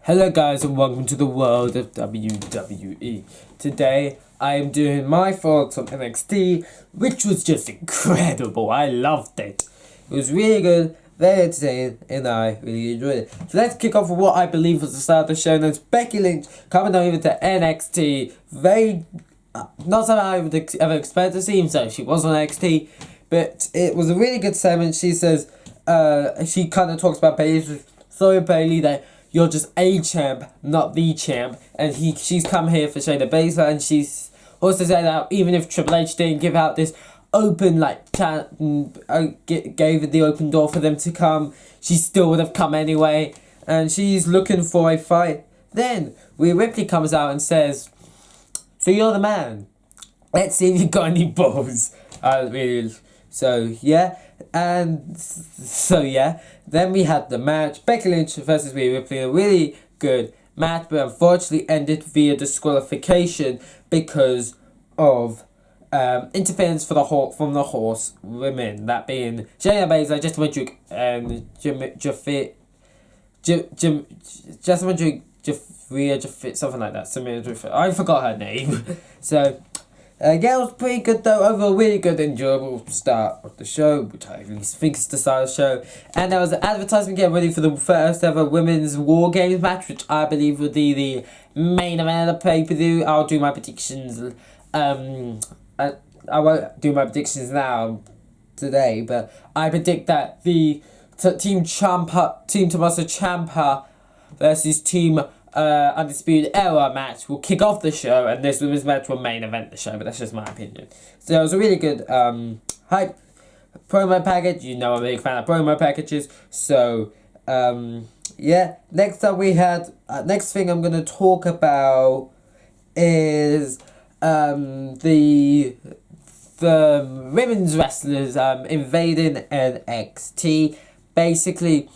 Hello guys and welcome to the world of WWE. Today I am doing my thoughts on NXT, which was just incredible. I loved it. It was really good, very entertaining, and I really enjoyed it. So let's kick off with what I believe was the start of the show. And it's Becky Lynch coming over to NXT. Very, not something I would ever expect to see, so she was on NXT. But it was a really good segment. She says, she kind of talks about Bayley. Sorry Bayley, that you're just a champ, not the champ. And she's come here for Shayna Baszler, and she's also said that even if Triple H didn't give out this open, gave it the open door for them to come, she still would have come anyway. And she's looking for a fight. Then Rhea Ripley comes out and says, so you're the man. Let's see if you got any balls. So yeah, then we had the match, Becky Lynch versus Rhea Ripley, a really good match, but unfortunately ended via disqualification because of interference from the horsewomen, that being Shayna Baszler, Jessamine Duke, and Jessamine Duke, something like that. I forgot her name. So. It was pretty good though, overall really good, enjoyable start of the show, which I at least think is the start of the show. And there was an advertisement getting ready for the first ever Women's War Games match, which I believe would be the main event of the pay-per-view. I'll do my predictions, I won't do my predictions now, today, but I predict that the Team Tommaso Ciampa versus Team Undisputed Era match will kick off the show, and this women's match will main event the show, but that's just my opinion. So it was a really good hype promo package. You know I'm a big fan of promo packages. So next up we had next thing I'm gonna talk about is the women's wrestlers invading NXT. Basically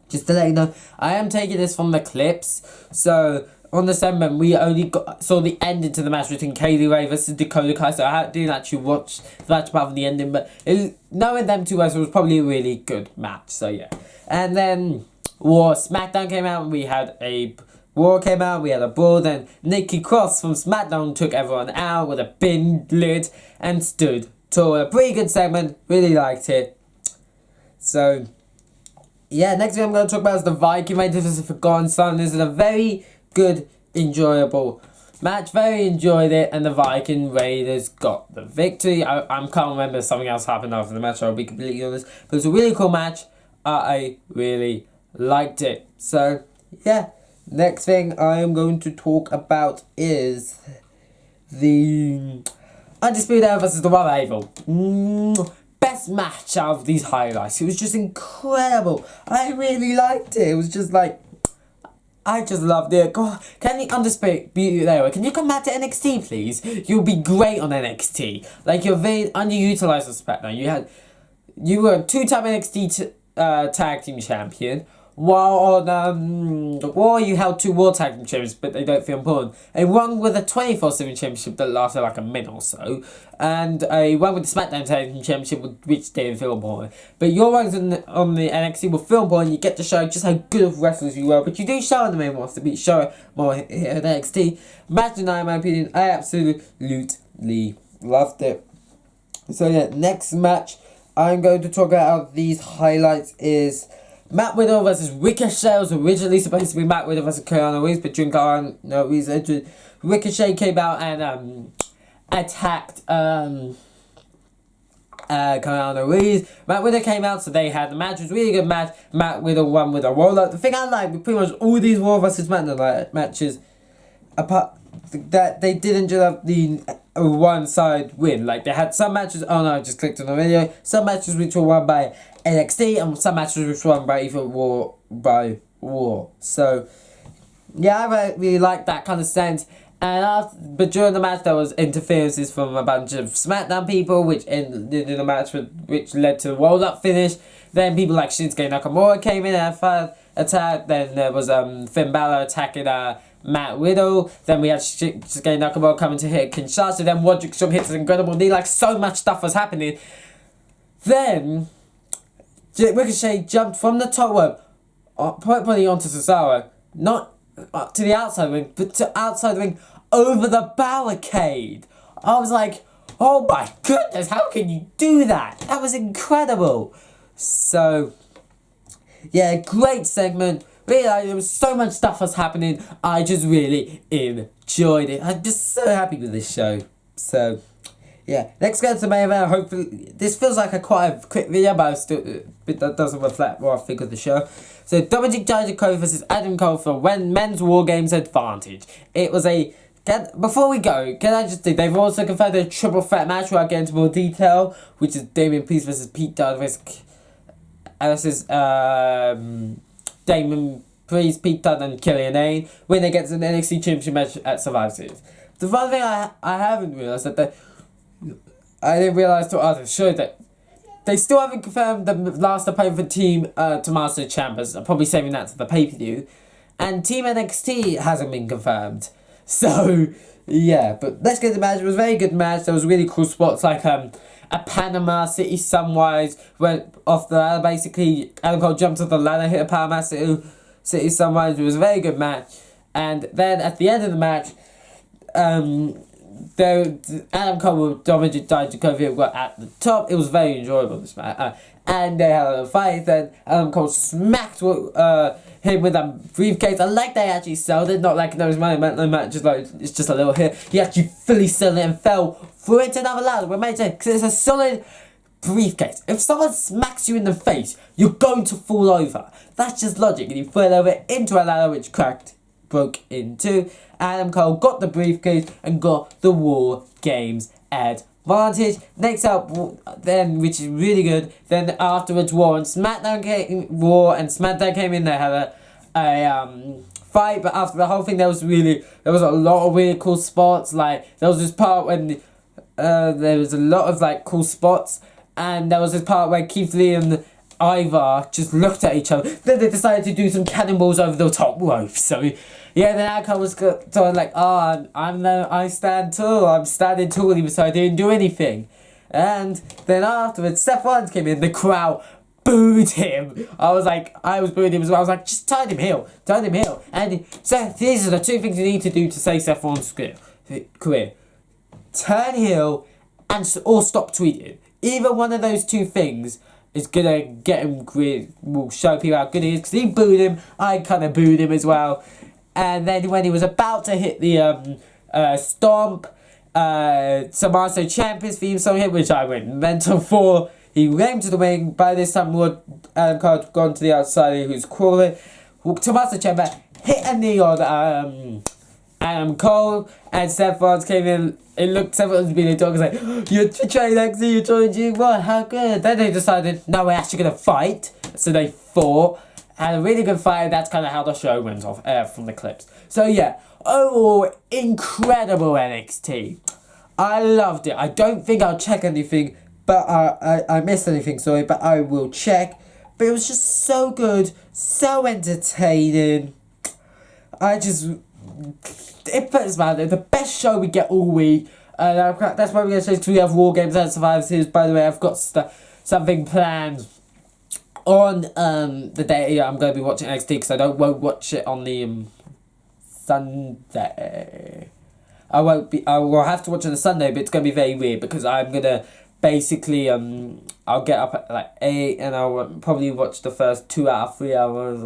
just to let you know, I am taking this from the clips. So on the segment, we only saw the ending to the match between Kaylee Ray versus Dakota Kai. So I didn't actually watch the match apart from the ending, but knowing them two wrestlers was probably a really good match. So yeah, and then SmackDown came out, and we had a Raw came out. We had a brawl. Then Nikki Cross from SmackDown took everyone out with a bin lid and stood tall. A pretty good segment. Really liked it. So. Yeah, next thing I'm going to talk about is the Viking Raiders versus Forgotten Son. This is a very good, enjoyable match. Very enjoyed it, and the Viking Raiders got the victory. I can't remember if something else happened after the match, I'll be completely honest. But it was a really cool match. I really liked it. So, yeah. Next thing I am going to talk about is the Undisputed Era versus the Royal Evil. Best match out of these highlights. It was just incredible. I really liked it. It was just like, I just loved it. God, can the Undisputed Era, can you come back to NXT, please? You'll be great on NXT. Like, you're very underutilized on SmackDown. You were a two-time NXT tag team champion. While on Raw, you held 2 World Tag Team Championships, but they don't feel important. A one with a 24/7 championship that lasted like a minute or so, and a one with the SmackDown Tag Team Championship, which didn't feel important. But your ones on the NXT will feel important. You get to show just how good of wrestlers you were, but you do show on the main roster, but you show more here at NXT. Match tonight, in my opinion, I absolutely loved it. So yeah, next match I'm going to talk about these highlights is Matt Riddle versus Ricochet. Was originally supposed to be Matt Riddle versus Keanu Reeves, but during Keanu Reeves' injury, Ricochet came out and attacked Keanu Reeves. Matt Riddle came out, so they had the match. It was a really good match. Matt Riddle won with a roll-up. The thing I like with pretty much all these Raw versus SmackDown matches, apart that they didn't just have the one-side win. Like, they had some matches, I just clicked on the video, some matches which were won by NXT, and some matches which were won by either Raw. So, yeah, I really like that kind of sense. But during the match, there was interferences from a bunch of SmackDown people, which ended in a match which led to a roll-up finish. Then people like Shinsuke Nakamura came in and attacked. Then there was Finn Balor attacking Matt Riddle. Then we had Shinsuke Nakamura coming to hit Kinshasa. Then Roderick Strong hits an incredible knee. Like, so much stuff was happening. Then Ricochet jumped from the top rope putting onto Cesaro, not to the outside ring, but to outside ring over the barricade. I was like, oh my goodness, how can you do that? That was incredible. So, yeah, great segment. Really, there was so much stuff was happening. I just really enjoyed it. I'm just so happy with this show. So, yeah, let's go to the main event. Hopefully, this feels like quite a quick video, but that doesn't reflect what I think of the show. So, Dominic Dijakovic versus Adam Cole for men's War Games advantage. It was a... Before we go, can I just say they've also confirmed a triple threat match where I'll get into more detail, which is Damian Priest versus Pete Dunne versus Damon Priest, Pete Dunne, and Killian Dane when they get to an NXT Championship match at Survivor Series. The one thing I haven't realised I didn't realise till after the show that they still haven't confirmed the last opponent for Team Tommaso Ciampa. I'm probably saving that to the pay-per-view. And Team NXT hasn't been confirmed. So, yeah, but let's get to the match. It was a very good match. There was really cool spots like a Panama City Sunrise went off the ladder. Basically, Adam Cole jumped off the ladder, hit a Panama City Sunrise. It was a very good match. And then at the end of the match, Adam Cole and Dominic Dijakovic were at the top. It was very enjoyable, this match. And they had a fight. Then Adam Cole smacked him with a briefcase. I like they actually sold it, not like those match just like it's just a little hit. He actually fully sold it and fell through into another ladder. We're made to, because it's a solid briefcase. If someone smacks you in the face, you're going to fall over. That's just logic. And he fell over into a ladder which broke in two. Adam Cole got the briefcase and got the War Games advantage. Next up, then, which is really good, then afterwards Raw and SmackDown came in. They had a fight, but after the whole thing there was a lot of really cool spots. Like there was this part when there was a lot of like cool spots, and there was this part where Keith Lee and Ivar just looked at each other. Then they decided to do some cannonballs over the top rope. So yeah, then Adam Cole was going like, oh, I stand tall. I'm standing tall, even so I didn't do anything. And then afterwards, Seth Rollins came in. The crowd booed him. I was booing him as well. I was like, just turn him heel. And so these are the two things you need to do to save Seth Rollins' career. Turn heel or stop tweeting. Either one of those two things is gonna get him will show people how good he is, because he booed him. I kind of booed him as well. And then when he was about to hit the stomp, Tommaso Ciampa's theme song hit, which I went mental for. He ran to the ring. By this time, Adam Cole had gone to the outside, who's crawling. Tommaso Ciampa hit a knee on Adam Cole, and Seth Rollins came in. Seth Rollins being a dog, was like, you're betraying NXT, you're joining G1, how good. Then they decided, no, we're actually going to fight. So they fought. Had a really good fight, and that's kind of how the show went off from the clips. So yeah, overall, incredible NXT. I loved it. I don't think I'll check anything, but I missed anything, sorry, but I will check. But it was just so good, so entertaining. It puts man, the best show we get all week. That's why we're going to show 2 have War Games and Survivor Series. By the way, I've got something planned on the day I'm going to be watching NXT, because won't watch it on the Sunday. I will have to watch it on a Sunday, but it's going to be very weird, because I'm going to basically I'll get up at like 8 and I'll probably watch the first 2 out of 3 hours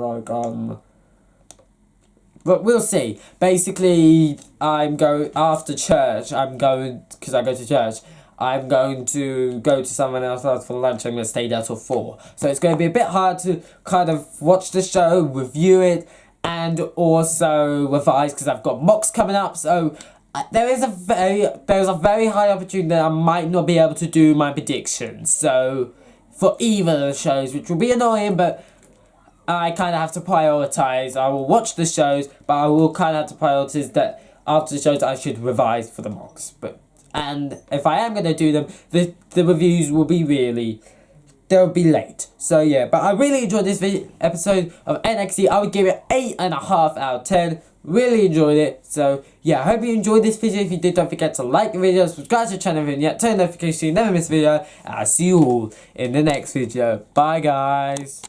but we'll see. Basically, I'm going after church. Because I go to church. I'm going to go to someone else for lunch. I'm going to stay there till 4. So it's going to be a bit hard to kind of watch the show, review it, and also revise, because I've got mocks coming up. So there's a very high opportunity that I might not be able to do my predictions. So for either of the shows, which will be annoying, but I kind of have to prioritise. I will watch the shows, but I will kind of have to prioritise that after the shows I should revise for the mocks. And if I am going to do them, the reviews will be they'll be late. So yeah, but I really enjoyed this episode of NXT. I would give it 8.5 out of 10. Really enjoyed it. So yeah, I hope you enjoyed this video. If you did, don't forget to like the video, subscribe to the channel if you haven't yet, turn notifications so you never miss a video. I'll see you all in the next video. Bye guys.